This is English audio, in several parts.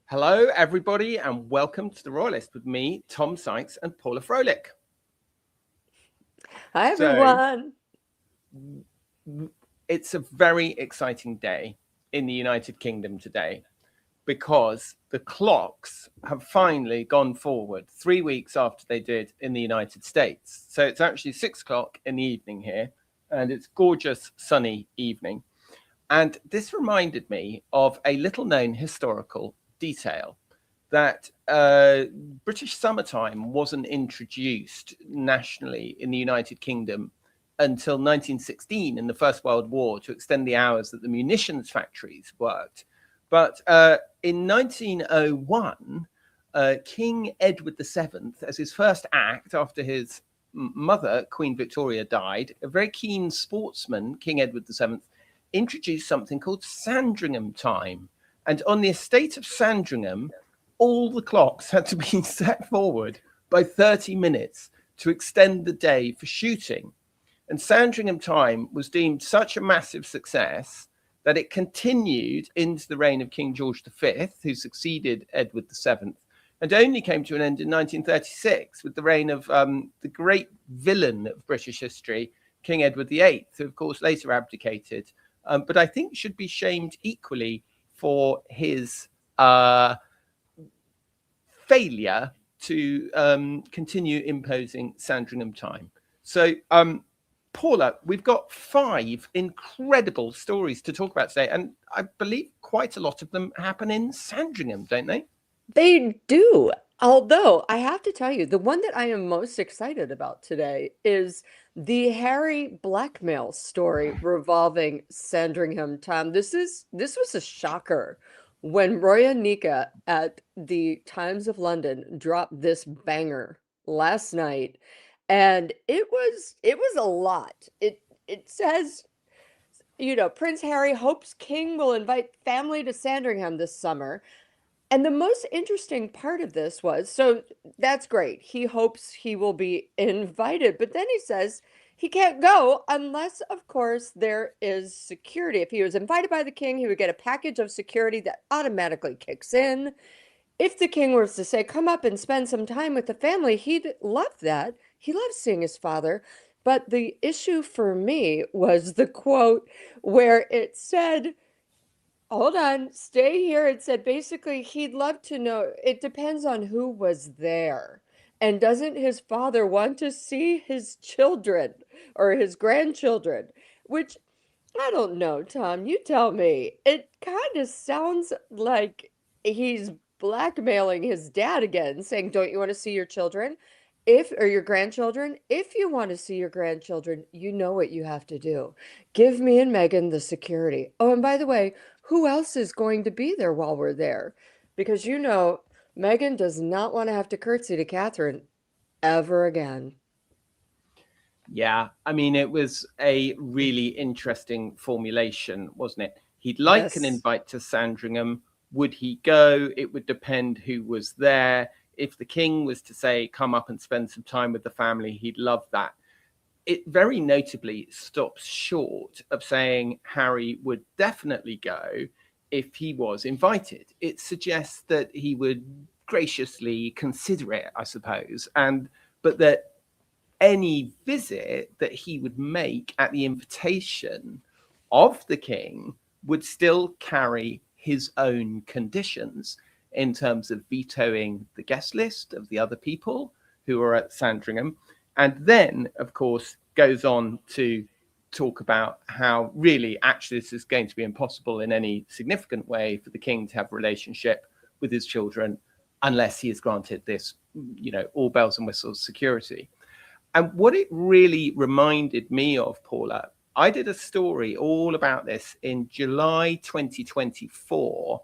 Hello, everybody, and welcome to The Royalist with me, Tom Sykes, and Paula Froelich. Hi, So, everyone. it's a very exciting day in the United Kingdom today because the clocks have finally gone forward 3 weeks after they did in the United States. So, it's actually 6 o'clock in the evening here, and it's gorgeous, sunny evening. And this reminded me of a little known historical detail that British summertime wasn't introduced nationally in the United Kingdom until 1916 in the First World War to extend the hours that the munitions factories worked. But in 1901, King Edward VII, as his first act after his mother, Queen Victoria, died, a very keen sportsman, King Edward VII, introduced something called Sandringham time. And on the estate of Sandringham, all the clocks had to be set forward by 30 minutes to extend the day for shooting. And Sandringham time was deemed such a massive success that it continued into the reign of King George V, who succeeded Edward VII, and only came to an end in 1936 with the reign of the great villain of British history, King Edward VIII, who, of course, later abdicated, but I think should be shamed equally for his failure to continue imposing Sandringham time. So, Paula, we've got 5 incredible stories to talk about today, and I believe quite a lot of them happen in Sandringham, don't they? They do. Although I have to tell you, the one that I am most excited about today is the Harry Blackmail story revolving Sandringham Tom. This was a shocker when Roya Nika at the Times of London dropped this banger last night, and it was a lot. It says, Prince Harry hopes King will invite family to Sandringham this summer. And the most interesting part of this was, so that's great. He hopes he will be invited, but then he says he can't go unless, of course, there is security. If he was invited by the king, he would get a package of security that automatically kicks in. If the king was to say, come up and spend some time with the family, he'd love that. He loves seeing his father. But the issue for me was the quote where it said, hold on, stay here. It said basically he'd love to know. It depends on who was there. And doesn't his father want to see his children or his grandchildren? Which I don't know, Tom. You tell me. It kind of sounds like he's blackmailing his dad again, saying, don't you want to see your children? Or your grandchildren, if you want to see your grandchildren, you know what you have to do. Give me and Meghan the security. Oh, and by the way, who else is going to be there while we're there? Because Meghan does not want to have to curtsy to Catherine ever again. Yeah, I mean, it was a really interesting formulation, wasn't it? He'd like an Yes. invite to Sandringham. Would he go? It would depend who was there. If the king was to say, come up and spend some time with the family, he'd love that. It very notably stops short of saying Harry would definitely go if he was invited. It suggests that he would graciously consider it, I suppose, and but that any visit that he would make at the invitation of the king would still carry his own conditions in terms of vetoing the guest list of the other people who are at Sandringham. And then, of course, goes on to talk about how really actually this is going to be impossible in any significant way for the king to have a relationship with his children unless he is granted this, all bells and whistles security. And what it really reminded me of, Paula, I did a story all about this in July 2024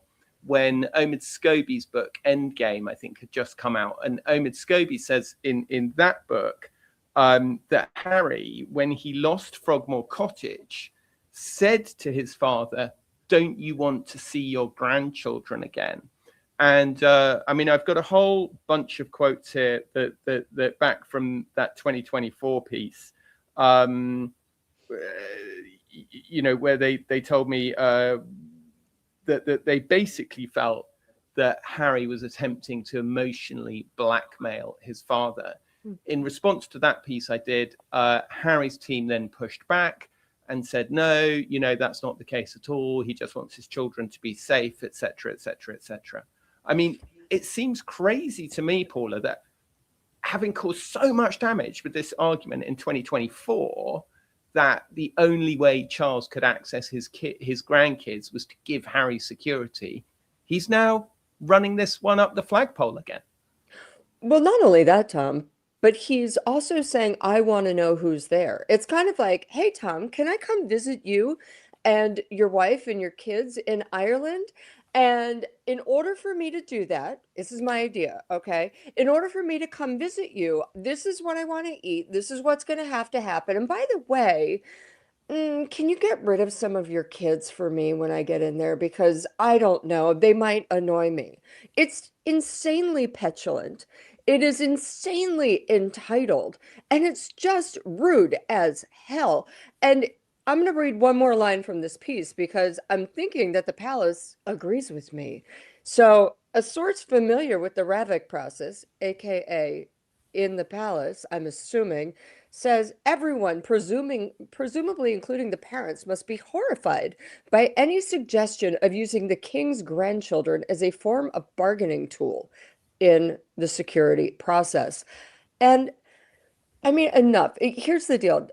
when Omid Scobie's book Endgame, I think, had just come out. And Omid Scobie says in that book that Harry, when he lost Frogmore Cottage, said to his father, don't you want to see your grandchildren again? And I mean, I've got a whole bunch of quotes here that back from that 2024 piece, where they told me that they basically felt that Harry was attempting to emotionally blackmail his father. In response to that piece I did, Harry's team then pushed back and said, no, that's not the case at all. He just wants his children to be safe, etc., etc., etc. I mean, it seems crazy to me, Paula, that having caused so much damage with this argument in 2024, that the only way Charles could access his grandkids was to give Harry security. He's now running this one up the flagpole again. Well, not only that, Tom, but he's also saying, I want to know who's there. It's kind of like, hey, Tom, can I come visit you and your wife and your kids in Ireland? And in order for me to do that, this is my idea, okay? In order for me to come visit you, this is what I want to eat. This is what's going to have to happen. And by the way, can you get rid of some of your kids for me when I get in there? Because I don't know, they might annoy me. It's insanely petulant. It is insanely entitled. And it's just rude as hell. And I'm going to read one more line from this piece because I'm thinking that the palace agrees with me. So, a source familiar with the Ravik process, aka in the palace, I'm assuming, says everyone, presumably including the parents, must be horrified by any suggestion of using the king's grandchildren as a form of bargaining tool in the security process. And I mean, enough. Here's the deal.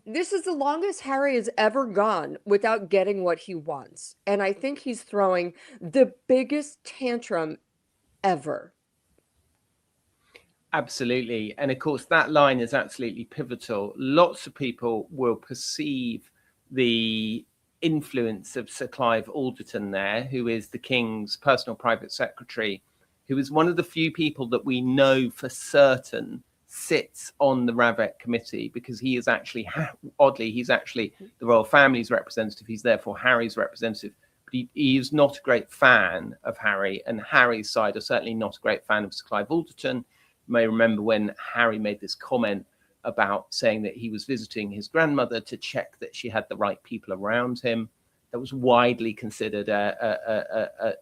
This is the longest Harry has ever gone without getting what he wants. And I think he's throwing the biggest tantrum ever. Absolutely. And of course, that line is absolutely pivotal. Lots of people will perceive the influence of Sir Clive Alderton there, who is the King's personal private secretary, who is one of the few people that we know for certain sits on the Ravik committee, because he is actually, oddly, he's actually the royal family's representative. He's therefore Harry's representative. But he is not a great fan of Harry, and Harry's side are certainly not a great fan of Sir Clive Alderton. You may remember when Harry made this comment about saying that he was visiting his grandmother to check that she had the right people around him. That was widely considered a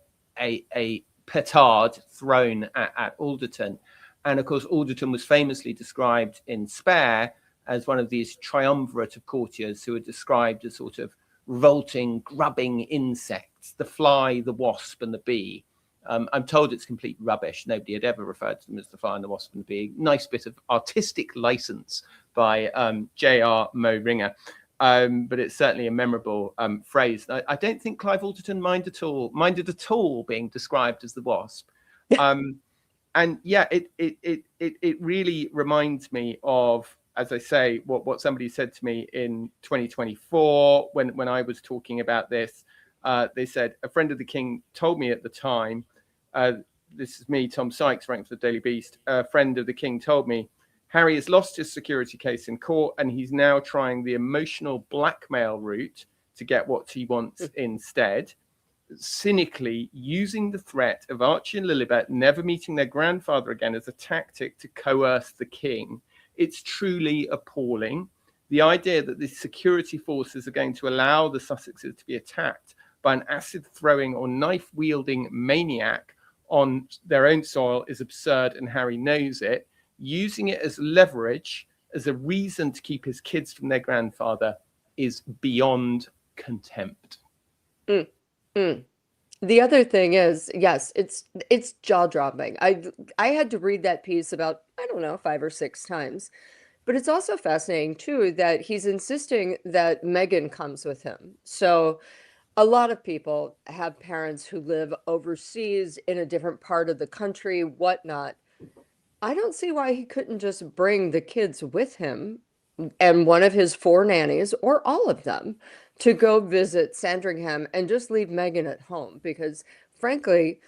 petard thrown at Alderton. And of course, Alderton was famously described in Spare as one of these triumvirate of courtiers who are described as sort of revolting, grubbing insects, the fly, the wasp, and the bee. I'm told it's complete rubbish. Nobody had ever referred to them as the fly and the wasp and the bee. Nice bit of artistic license by J.R. Mo Ringer. But it's certainly a memorable phrase. I don't think Clive Alderton minded at all being described as the wasp. And yeah, it really reminds me of, as I say, what somebody said to me in 2024 when I was talking about this. They said, a friend of the king told me at the time, this is me, Tom Sykes, writing for the Daily Beast, a friend of the king told me, Harry has lost his security case in court and he's now trying the emotional blackmail route to get what he wants instead, cynically using the threat of Archie and Lilibet never meeting their grandfather again as a tactic to coerce the king. It's truly appalling. The idea that the security forces are going to allow the Sussexes to be attacked by an acid-throwing or knife-wielding maniac on their own soil is absurd, and Harry knows it. Using it as leverage, as a reason to keep his kids from their grandfather, is beyond contempt. Mm, mm. The other thing is, yes, it's jaw-dropping. I had to read that piece about, I don't know, 5 or 6 times. But it's also fascinating, too, that he's insisting that Meghan comes with him. So a lot of people have parents who live overseas in a different part of the country, whatnot. I don't see why he couldn't just bring the kids with him and one of his 4 nannies, or all of them, to go visit Sandringham and just leave Meghan at home. Because, frankly,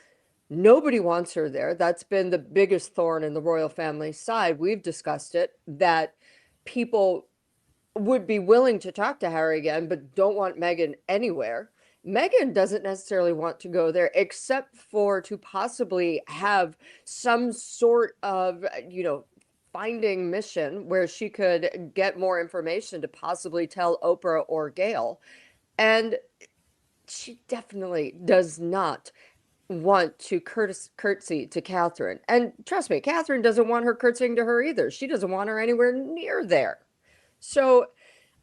nobody wants her there. That's been the biggest thorn in the royal family's side. We've discussed it, that people would be willing to talk to Harry again, but don't want Meghan anywhere. Meghan doesn't necessarily want to go there, except for to possibly have some sort of, finding mission where she could get more information to possibly tell Oprah or Gail. And she definitely does not want to curtsy to Catherine. And trust me, Catherine doesn't want her curtsying to her either. She doesn't want her anywhere near there. So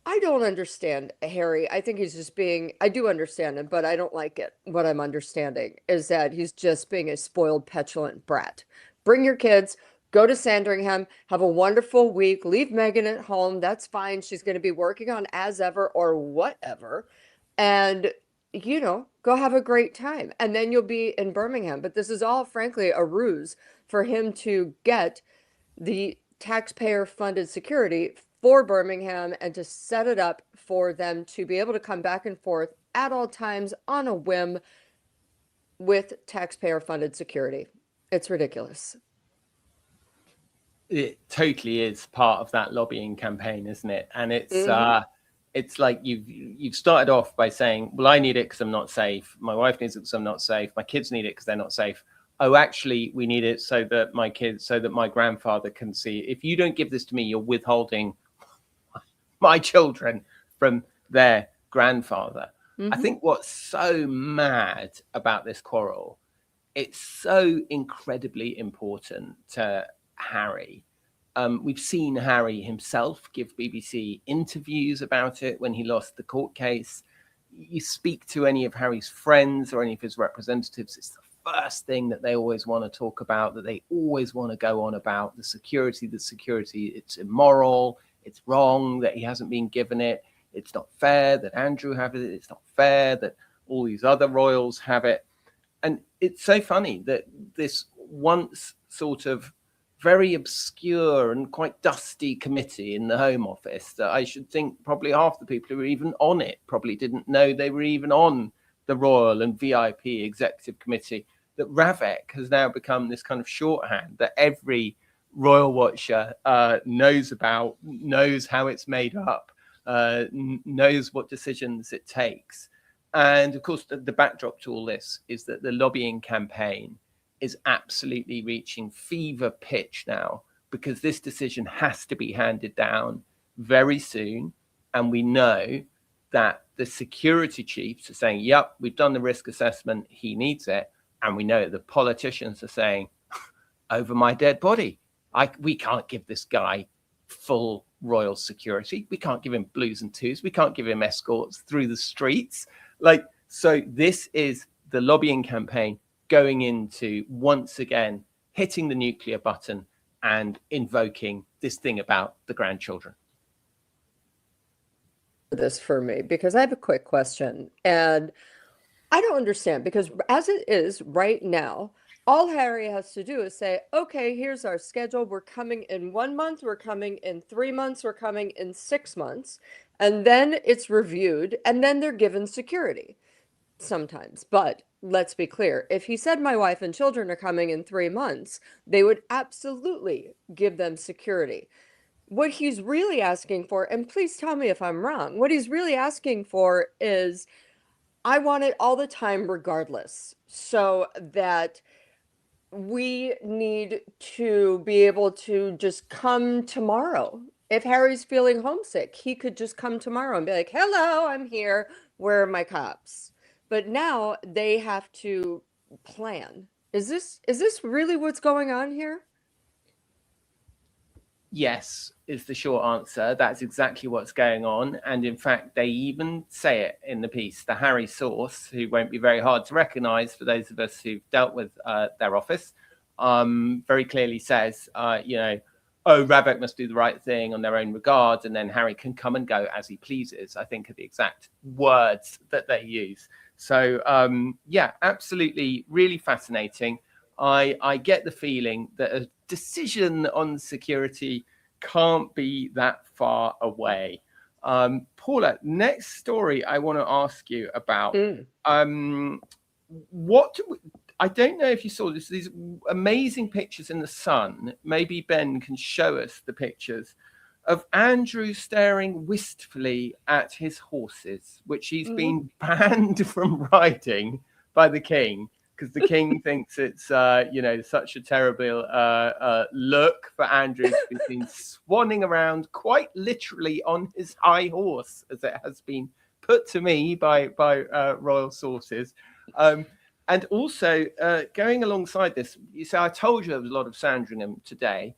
I don't understand Harry. I think he's just being, I do understand him, but I don't like it. What I'm understanding is that he's just being a spoiled, petulant brat. Bring your kids, go to Sandringham, have a wonderful week, leave Meghan at home. That's fine. She's going to be working on As Ever or whatever. And, go have a great time. And then you'll be in Birmingham. But this is all, frankly, a ruse for him to get the taxpayer funded security for Birmingham and to set it up for them to be able to come back and forth at all times on a whim with taxpayer funded security. It's ridiculous. It totally is part of that lobbying campaign, isn't it? And it's like you've started off by saying, well, I need it because I'm not safe. My wife needs it because I'm not safe. My kids need it because they're not safe. Oh, actually, we need it so that my grandfather can see. If you don't give this to me, you're withholding my children from their grandfather. I think what's so mad about this quarrel, it's so incredibly important to Harry. We've seen Harry himself give BBC interviews about it when he lost the court case. You speak to any of Harry's friends or any of his representatives, it's the first thing that they always want to talk about, that they always want to go on about the security, it's immoral, it's wrong that he hasn't been given it, it's not fair that Andrew have it, it's not fair that all these other royals have it. And it's so funny that this once sort of very obscure and quite dusty committee in the Home Office, that I should think probably half the people who were even on it probably didn't know they were even on the Royal and VIP Executive Committee, that Ravek has now become this kind of shorthand that every royal watcher knows about, knows how it's made up, knows what decisions it takes. And of course, the backdrop to all this is that the lobbying campaign is absolutely reaching fever pitch now, because this decision has to be handed down very soon. And we know that the security chiefs are saying, yep, we've done the risk assessment, he needs it. And we know the politicians are saying, over my dead body, we can't give this guy full royal security. We can't give him blues and twos. We can't give him escorts through the streets. So this is the lobbying campaign going into, once again, hitting the nuclear button and invoking this thing about the grandchildren. This for me, because I have a quick question, and I don't understand, because as it is right now, all Harry has to do is say, okay, here's our schedule. We're coming in 1 month, we're coming in 3 months, we're coming in 6 months. And then it's reviewed, and then they're given security sometimes. But let's be clear, if he said my wife and children are coming in 3 months, they would absolutely give them security. What he's really asking for, and please tell me if I'm wrong, what he's really asking for is, I want it all the time regardless, so that we need to be able to just come tomorrow. If Harry's feeling homesick, he could just come tomorrow and be like, hello, I'm here. Where are my cops? But now they have to plan. Is this really what's going on here? Yes, is the short answer. That's exactly what's going on. And in fact, they even say it in the piece. The Harry source, who won't be very hard to recognize for those of us who've dealt with their office, very clearly says, oh, Ravek must do the right thing on their own regard, and then Harry can come and go as he pleases, I think are the exact words that they use. So, yeah, absolutely, really fascinating. I get the feeling that a decision on security can't be that far away. Paula, next story I want to ask you about. I don't know if you saw this, these amazing pictures in the Sun. Maybe Ben can show us the pictures of Andrew staring wistfully at his horses, which he's been banned from riding by the king, because the king thinks it's, such a terrible look for Andrew to be seen swanning around quite literally on his high horse, as it has been put to me by royal sources. And also, going alongside this, you say, I told you there was a lot of Sandringham today.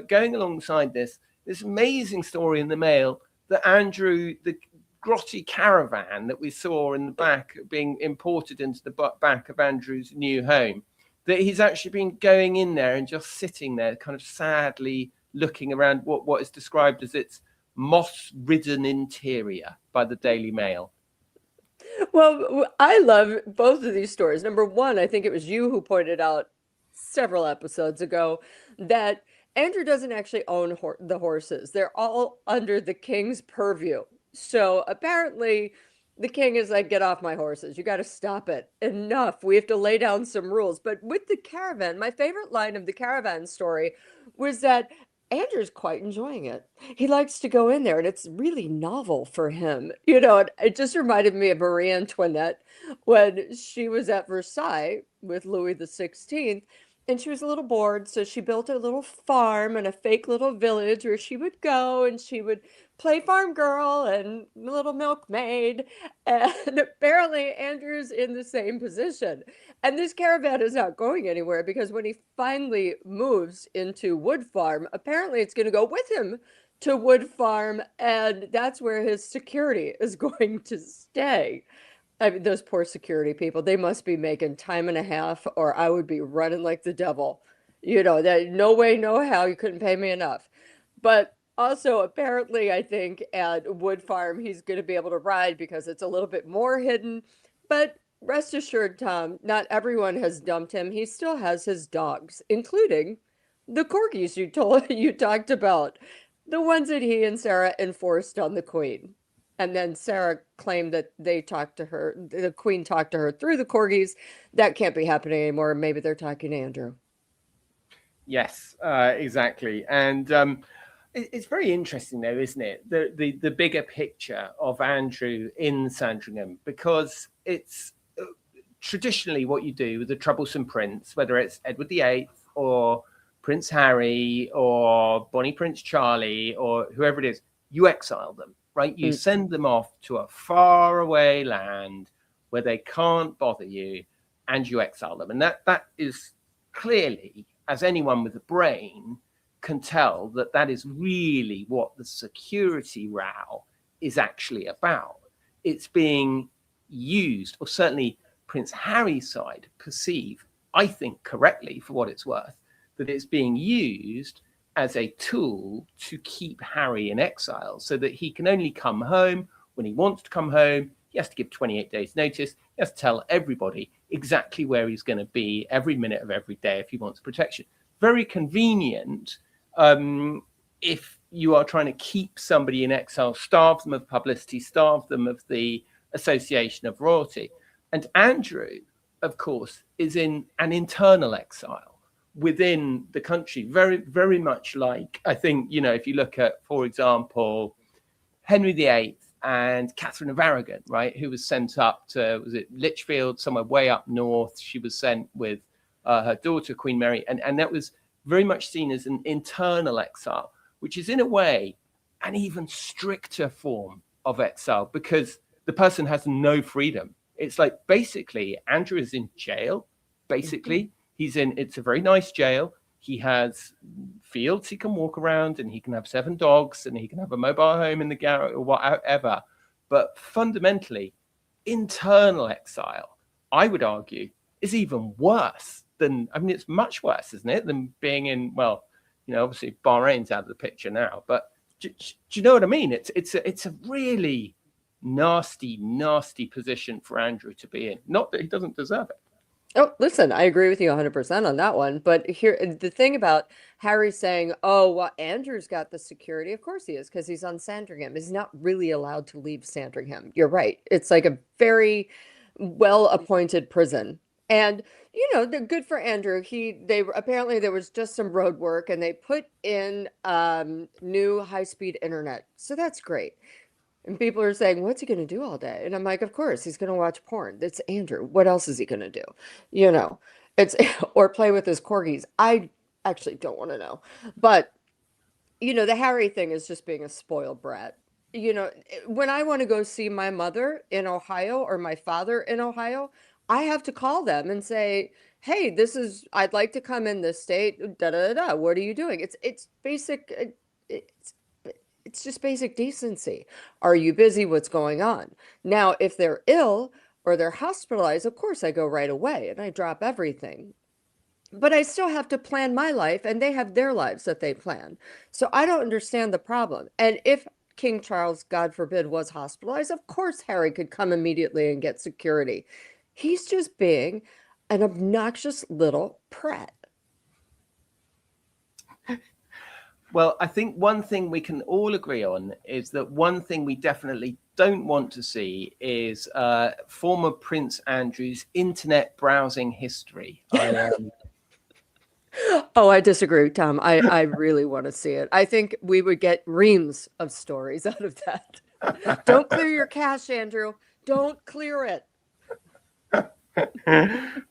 Going alongside this amazing story in the Mail that Andrew, the grotty caravan that we saw in the back being imported into the back of Andrew's new home, that he's actually been going in there and just sitting there kind of sadly looking around what is described as its moss-ridden interior by the Daily Mail. Well, I love both of these stories. Number one, I think it was you who pointed out several episodes ago that Andrew doesn't actually own the horses. They're all under the king's purview. So apparently, the king is like, get off my horses. You got to stop it. Enough. We have to lay down some rules. But with the caravan, my favorite line of the caravan story was that Andrew's quite enjoying it. He likes to go in there, and it's really novel for him. It just reminded me of Marie Antoinette when she was at Versailles with Louis the 16th, and she was a little bored, so she built a little farm and a fake little village where she would go and she would play farm girl and little milkmaid. And apparently Andrew's in the same position. And this caravan is not going anywhere because when he finally moves into Wood Farm, apparently it's going to go with him to Wood Farm, and that's where his security is going to stay. I mean, those poor security people, they must be making time and a half, or I would be running like the devil. That no way, no how, you couldn't pay me enough. But also, apparently, I think at Wood Farm, he's going to be able to ride because it's a little bit more hidden. But rest assured, Tom, not everyone has dumped him. He still has his dogs, including the corgis you talked about, the ones that he and Sarah enforced on the Queen. And then Sarah claimed that the Queen talked to her through the corgis. That can't be happening anymore. Maybe they're talking to Andrew. Yes, exactly. And it's very interesting, though, isn't it? The bigger picture of Andrew in Sandringham, because it's traditionally what you do with a troublesome prince, whether it's Edward VIII or Prince Harry or Bonnie Prince Charlie or whoever it is, you exile them. Right? You send them off to a faraway land where they can't bother you, and you exile them. And that is clearly, as anyone with a brain can tell, that is really what the security row is actually about. It's being used, or certainly Prince Harry's side perceive, I think correctly for what it's worth, that it's being used as a tool to keep Harry in exile so that he can only come home when he wants to come home. He has to give 28 days notice. He has to tell everybody exactly where he's going to be every minute of every day if he wants protection. Very convenient if you are trying to keep somebody in exile, starve them of publicity, starve them of the association of royalty. And Andrew, of course, is in an internal exile within the country, very, very much like, I think, if you look at, for example, Henry VIII and Catherine of Aragon, right, who was sent up to, was it Lichfield, somewhere way up north. She was sent with her daughter, Queen Mary, and that was very much seen as an internal exile, which is in a way an even stricter form of exile because the person has no freedom. It's like basically Andrew is in jail, basically. It's a very nice jail. He has fields he can walk around, and he can have 7 dogs, and he can have a mobile home in the garret or whatever. But fundamentally, internal exile, I would argue, is even worse than, it's much worse, isn't it, than being in, obviously Bahrain's out of the picture now. But do you know what I mean? It's a really nasty, nasty position for Andrew to be in. Not that he doesn't deserve it. Oh, listen, I agree with you 100% on that one. But here, the thing about Harry saying, oh, well, Andrew's got the security. Of course he is, because he's on Sandringham. He's not really allowed to leave Sandringham. You're right. It's like a very well-appointed prison. And, they're good for Andrew. Apparently there was just some road work, and they put in new high-speed internet. So that's great. And people are saying, what's he going to do all day? And I'm like, of course, he's going to watch porn. That's Andrew. What else is he going to do? It's or play with his corgis. I actually don't want to know. But, the Harry thing is just being a spoiled brat. you know, when I want to go see my mother in Ohio or my father in Ohio, I have to call them and say, "Hey, I'd like to come in this state. Da da da. Da. What are you doing?" It's basic. It's it's just basic decency. Are you busy? What's going on? Now, if they're ill or they're hospitalized, of course I go right away and I drop everything. But I still have to plan my life, and they have their lives that they plan. So I don't understand the problem. And if King Charles, God forbid, was hospitalized, of course Harry could come immediately and get security. He's just being an obnoxious little prat. Well, I think one thing we can all agree on is that one thing we definitely don't want to see is former Prince Andrew's internet browsing history. Oh, I disagree, Tom. I really want to see it. I think we would get reams of stories out of that. Don't clear your cache, Andrew. Don't clear it.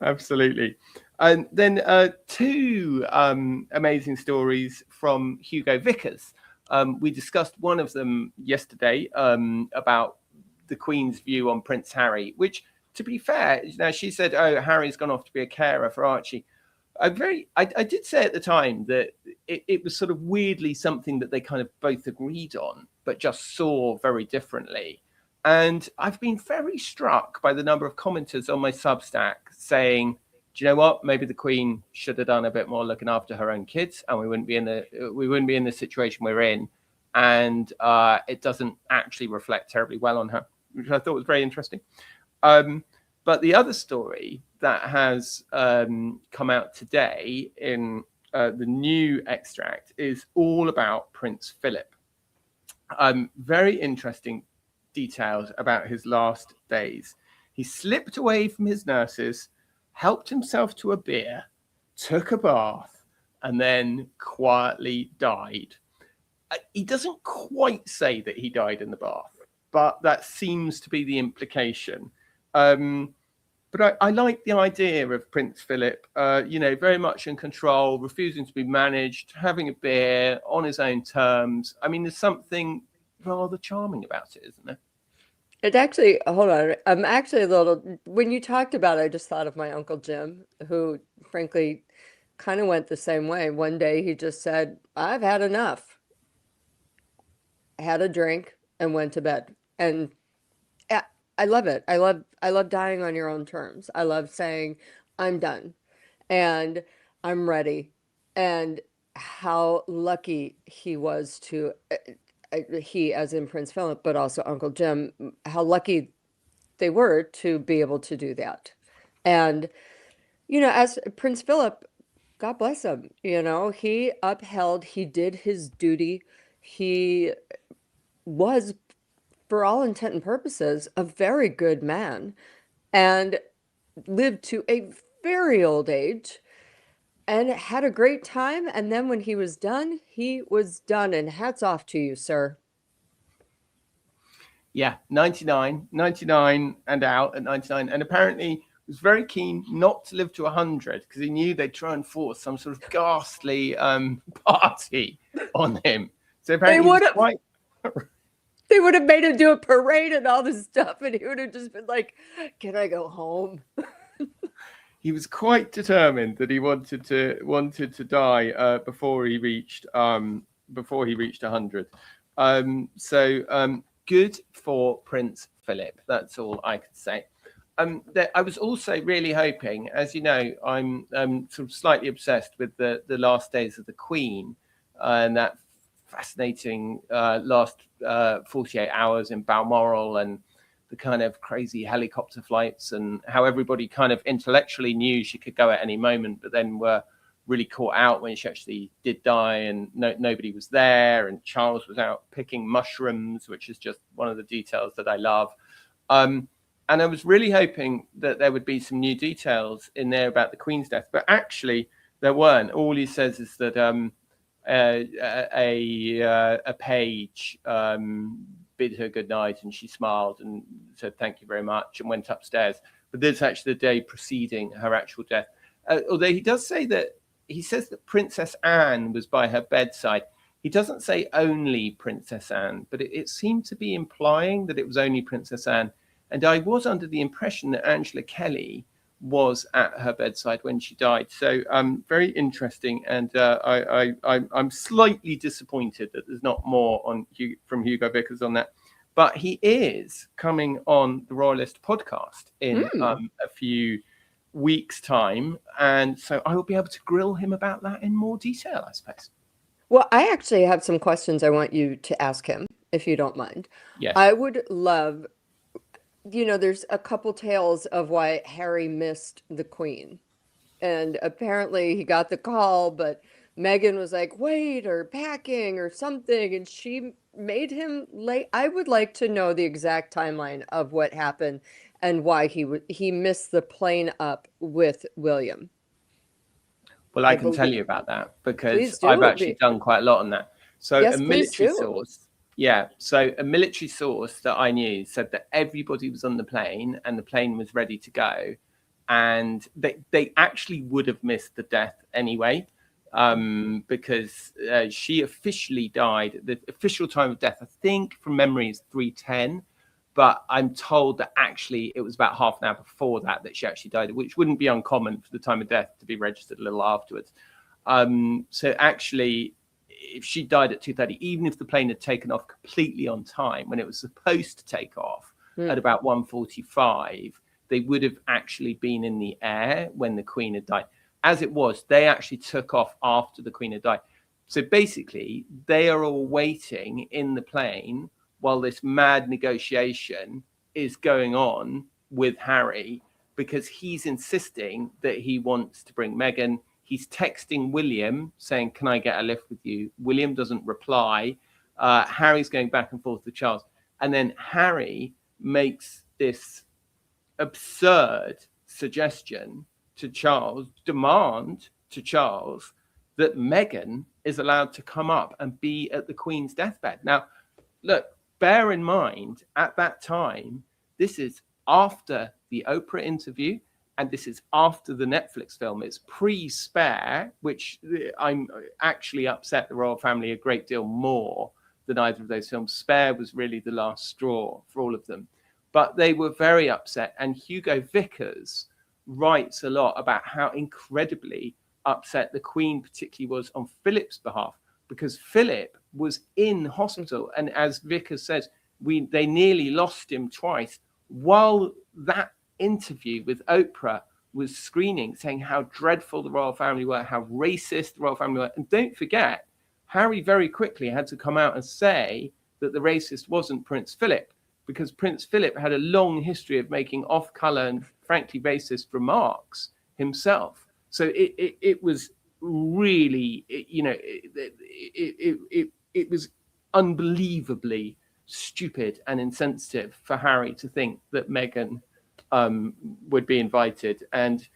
Absolutely. And then two amazing stories from Hugo Vickers. We discussed one of them yesterday about the Queen's view on Prince Harry, which, to be fair, now she said, "Oh, Harry's gone off to be a carer for Archie." I did say at the time that it was sort of weirdly something that they kind of both agreed on, but just saw very differently. And I've been very struck by the number of commenters on my Substack saying, "Do you know what? Maybe the Queen should have done a bit more looking after her own kids, and we wouldn't be in the situation we're in." And it doesn't actually reflect terribly well on her, which I thought was very interesting. But the other story that has come out today in the new extract is all about Prince Philip. Very interesting details about his last days. He slipped away from his nurses, helped himself to a beer, took a bath, and then quietly died. He doesn't quite say that he died in the bath, but that seems to be the implication. But I like the idea of Prince Philip, very much in control, refusing to be managed, having a beer on his own terms. I mean, there's something rather charming about it, isn't there? It actually, hold on. I'm actually a little, when you talked about it, I just thought of my Uncle Jim, who frankly kind of went the same way. One day he just said, "I've had enough," had a drink and went to bed. And I love it. I love dying on your own terms. I love saying, "I'm done and I'm ready." And how lucky he was to, he as in Prince Philip, but also Uncle Jim, how lucky they were to be able to do that. And, as Prince Philip, God bless him, he did his duty. He was, for all intent and purposes, a very good man and lived to a very old age and had a great time. And then when he was done, he was done. And hats off to you, sir. Yeah, 99 and out at 99. And apparently was very keen not to live to 100 because he knew they'd try and force some sort of ghastly party on him. So apparently they would have made him do a parade and all this stuff, and he would have just been like, "Can I go home?" He was quite determined that he wanted to die before he reached 100. Good for Prince Philip. That's all I could say. I was also really hoping, as you know, I'm sort of slightly obsessed with the last days of the Queen and that fascinating last 48 hours in Balmoral and the kind of crazy helicopter flights and how everybody kind of intellectually knew she could go at any moment, but then were really caught out when she actually did die and nobody was there and Charles was out picking mushrooms, which is just one of the details that I love. And I was really hoping that there would be some new details in there about the Queen's death, but actually there weren't. All he says is that a page bid her good night and she smiled and said thank you very much and went upstairs. But this is actually the day preceding her actual death. Although he does say that he says that Princess Anne was by her bedside. He doesn't say only Princess Anne, but it seemed to be implying that it was only Princess Anne. And I was under the impression that Angela Kelly was at her bedside when she died. So very interesting. And I'm slightly disappointed that there's not more from Hugo Vickers on that. But he is coming on the Royalist podcast in a few weeks' time. And so I will be able to grill him about that in more detail, I suppose. Well, I actually have some questions I want you to ask him, if you don't mind. Yes. I would love, there's a couple tales of why Harry missed the Queen. And apparently he got the call, but Meghan was like, wait, or packing or something, and she made him late. I would like to know the exact timeline of what happened and why he missed the plane up with William. Well, I can tell you about that because do. I've actually done quite a lot on that. So Yes, a military source, so a military source that I knew said that everybody was on the plane and the plane was ready to go. And they actually would have missed the death anyway, because she officially died. The official time of death, I think from memory, is 3:10. But I'm told that actually it was about half an hour before that she actually died, which wouldn't be uncommon for the time of death to be registered a little afterwards. So actually, if she died at 2:30, even if the plane had taken off completely on time when it was supposed to take off at about 1:45, they would have actually been in the air when the Queen had died. As it was, they actually took off after the Queen had died. So basically, they are all waiting in the plane while this mad negotiation is going on with Harry, because he's insisting that he wants to bring Meghan. He's texting William saying, can I get a lift with you? William doesn't reply. Harry's going back and forth with Charles. And then Harry makes this absurd suggestion to Charles, demand to Charles, that Meghan is allowed to come up and be at the Queen's deathbed. Now, look, bear in mind, at that time, this is after the Oprah interview, and this is after the Netflix film. It's pre-Spare, which I'm actually upset the royal family a great deal more than either of those films. Spare was really the last straw for all of them. But they were very upset. And Hugo Vickers writes a lot about how incredibly upset the Queen particularly was on Philip's behalf, because Philip was in hospital. And as Vickers says, they nearly lost him twice while that interview with Oprah was screening, saying how dreadful the royal family were, how racist the royal family were. And don't forget, Harry very quickly had to come out and say that the racist wasn't Prince Philip, because Prince Philip had a long history of making off-color and frankly racist remarks himself. So it was really, it was unbelievably stupid and insensitive for Harry to think that Meghan would be invited. And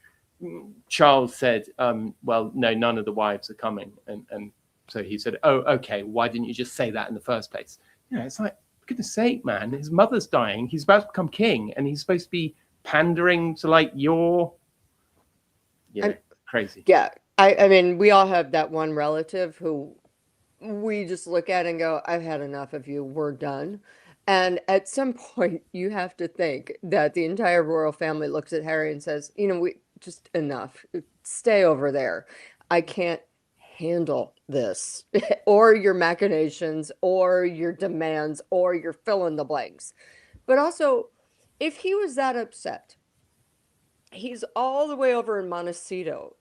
Charles said, well, no, none of the wives are coming. And so he said, oh, okay, why didn't you just say that in the first place? It's like, for goodness sake, man, his mother's dying. He's about to become king, and he's supposed to be pandering to like crazy. Yeah. I mean, we all have that one relative who we just look at and go, I've had enough of you. We're done. And at some point, you have to think that the entire royal family looks at Harry and says, we just enough. Stay over there. I can't handle this, or your machinations, or your demands, or your fill in the blanks. But also, if he was that upset, he's all the way over in Montecito.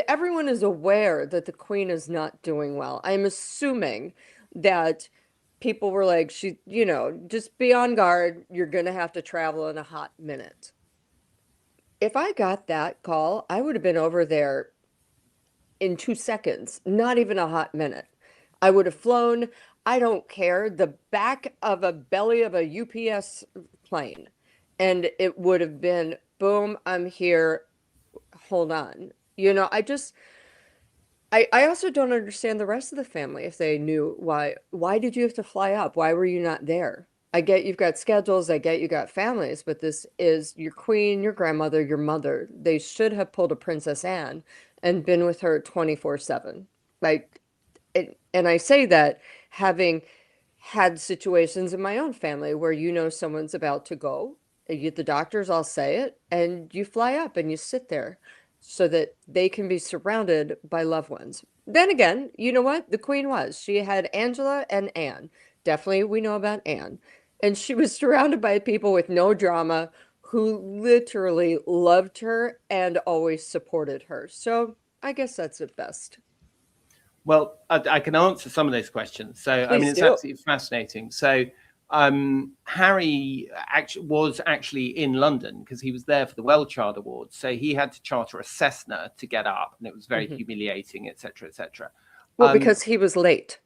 Everyone is aware that the Queen is not doing well. I'm assuming that people were like, just be on guard. You're going to have to travel in a hot minute. If I got that call, I would have been over there in 2 seconds, not even a hot minute. I would have flown, I don't care, the back of a belly of a UPS plane. And it would have been, boom, I'm here. Hold on. I also don't understand the rest of the family if they knew why did you have to fly up? Why were you not there? I get you've got schedules, I get you got families, but this is your queen, your grandmother, your mother. They should have pulled a Princess Anne and been with her 24/7. Like, and I say that having had situations in my own family where someone's about to go, the doctors all say it, and you fly up and you sit there so that they can be surrounded by loved ones. Then again, you know what? The Queen she had Angela and Anne. Definitely we know about Anne. And she was surrounded by people with no drama who literally loved her and always supported her. So I guess that's at best. Well, I can answer some of those questions. So, I mean, Please it's do. absolutely fascinating. So, Harry was actually in London because he was there for the Well Child Awards. So he had to charter a Cessna to get up, and it was very Mhm. humiliating, etc., etc. Well, because he was late.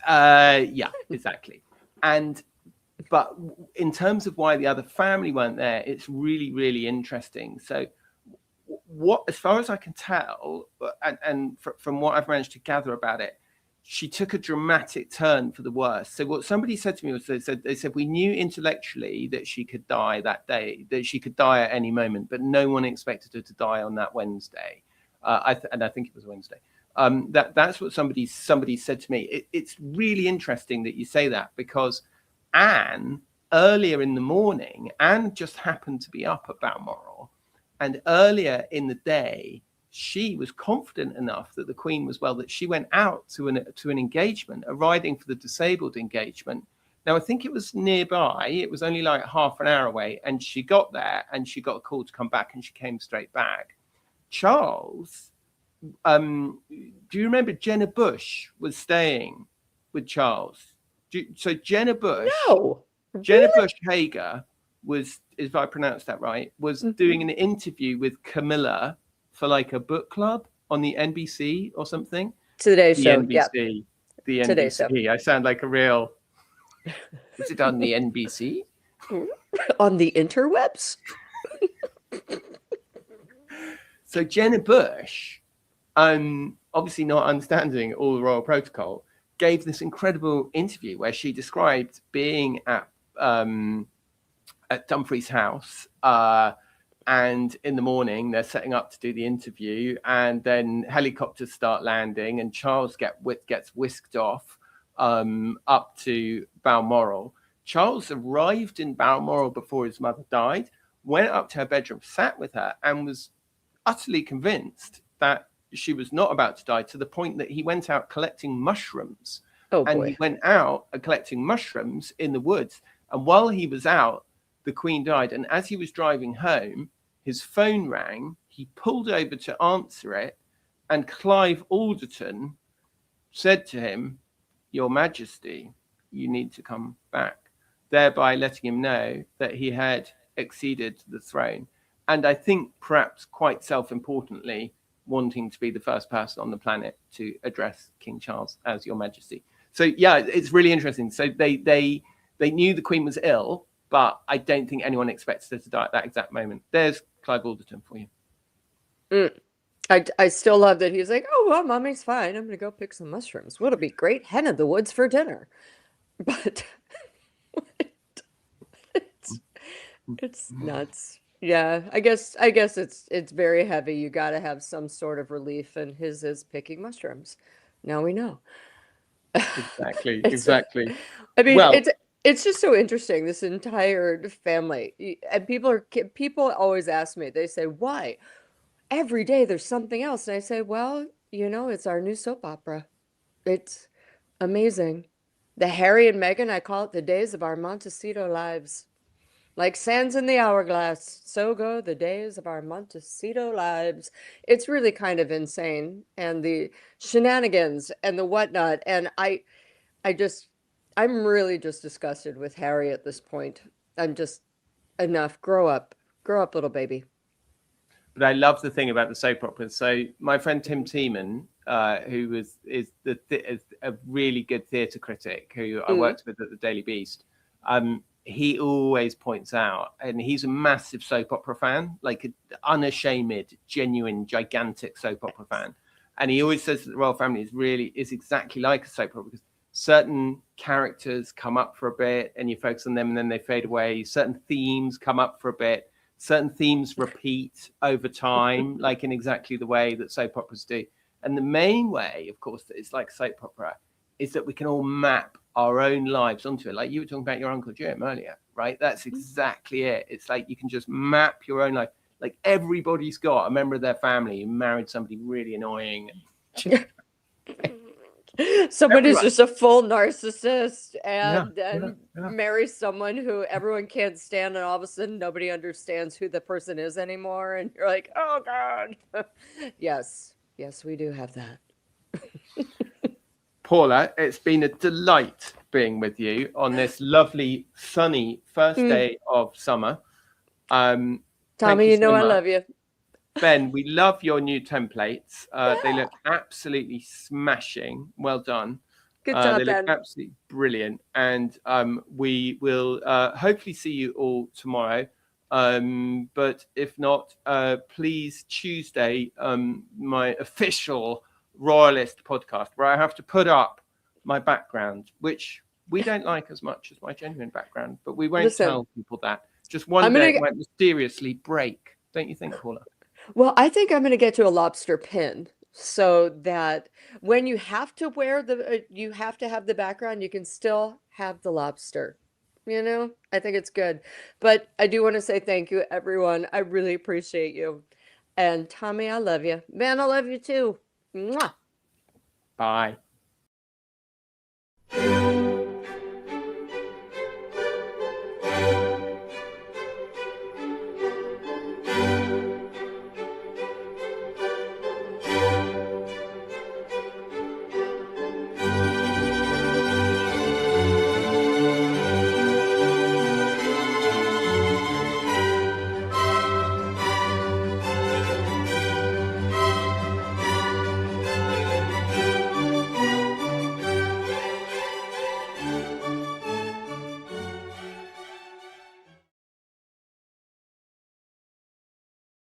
Yeah, exactly. But in terms of why the other family weren't there, it's really, really interesting. So what, as far as I can tell, and from what I've managed to gather about it, she took a dramatic turn for the worse. So what somebody said to me was they said we knew intellectually that she could die that day, that she could die at any moment, but no one expected her to die on that Wednesday. And I think it was Wednesday. That's what somebody said to me. It's really interesting that you say that, because Anne, earlier in the morning, Anne just happened to be up at Balmoral, and earlier in the day, she was confident enough that the Queen was well that she went out to an engagement, a riding for the disabled engagement. Now, I think it was nearby. It was only like half an hour away, and she got there and she got a call to come back, and she came straight back. Charles, do you remember Jenna Bush was staying with Charles? So Jenna Bush No, Jenna really? Bush Hager was, if I pronounced that right, was Mhm. doing an interview with Camilla for like a book club on the NBC or something. Today The show. Yep. NBC, the Today show. NBC. I sound like a real. Was it on the NBC? On the interwebs? So Jenna Bush, obviously not understanding all the royal protocol, gave this incredible interview where she described being at Dumfries House, and in the morning they're setting up to do the interview, and then helicopters start landing, and Charles gets whisked off up to Balmoral. Charles arrived in Balmoral before his mother died, went up to her bedroom, sat with her, and was utterly convinced that she was not about to die, to the point that he went out collecting mushrooms. Oh And he boy. went out collecting mushrooms in the woods. And while he was out, the Queen died. And as he was driving home, his phone rang. He pulled over to answer it. And Clive Alderton said to him, "Your Majesty, you need to come back," thereby letting him know that he had acceded to the throne. And I think perhaps quite self-importantly, wanting to be the first person on the planet to address King Charles as Your Majesty. So yeah, it's really interesting. So they knew the Queen was ill, but I don't think anyone expected her to die at that exact moment. There's Clive Alderton for you. Mm. I still love that he's like, oh, well, mommy's fine. I'm gonna go pick some mushrooms. What'll be great? Hen in the woods for dinner. But it's it's nuts. Yeah, I guess it's very heavy. You got to have some sort of relief, and his is picking mushrooms. Now we know. Exactly, It's, exactly. I mean, Well, it's just so interesting, this entire family. And people always ask me, they say, why? Every day there's something else. And I say, well, it's our new soap opera. It's amazing. The Harry and Meghan, I call it the days of our Montecito lives. Like sands in the hourglass, so go the days of our Montecito lives. It's really kind of insane. And the shenanigans and the whatnot. And I just, I'm really just disgusted with Harry at this point. I'm just enough. Grow up, little baby. but I love the thing about the soap operas. So my friend Tim Tiemann, who is a really good theatre critic who I Mm, worked with at the Daily Beast, he always points out, and he's a massive soap opera fan, like an unashamed, genuine, gigantic soap opera fan. And he always says that the royal family is exactly like a soap opera, because certain characters come up for a bit and you focus on them and then they fade away. Certain themes come up for a bit. Certain themes repeat over time, like in exactly the way that soap operas do. And the main way, of course, that it's like soap opera, is that we can all map our own lives onto it. Like you were talking about your Uncle Jim earlier, right? That's exactly it. It's like you can just map your own life. Like everybody's got a member of their family who married somebody really annoying. Someone who's Everyone. just a full narcissist and Yeah, then yeah. marries someone who everyone can't stand, and all of a sudden nobody understands who the person is anymore. And you're like, oh God. Yes, we do have that. Paula, it's been a delight being with you on this lovely, sunny first day of summer. Tommy, Thank you so I much. love you. Ben, we love your new templates. They look absolutely smashing. Well done. Good job, They look Ben. absolutely brilliant. And we will hopefully see you all tomorrow. But if not, please Tuesday, my official Royalist podcast, where I have to put up my background, which we don't like as much as my genuine background, but we won't tell people that. Just one day it might mysteriously break. Don't you think, Paula? Well, I think I'm going to get to a lobster pin so that when you have to wear you have to have the background, you can still have the lobster. You know, I think it's good. But I do want to say thank you, everyone. I really appreciate you. And Tommy, I love you. Man, I love you too. Mwah. Bye.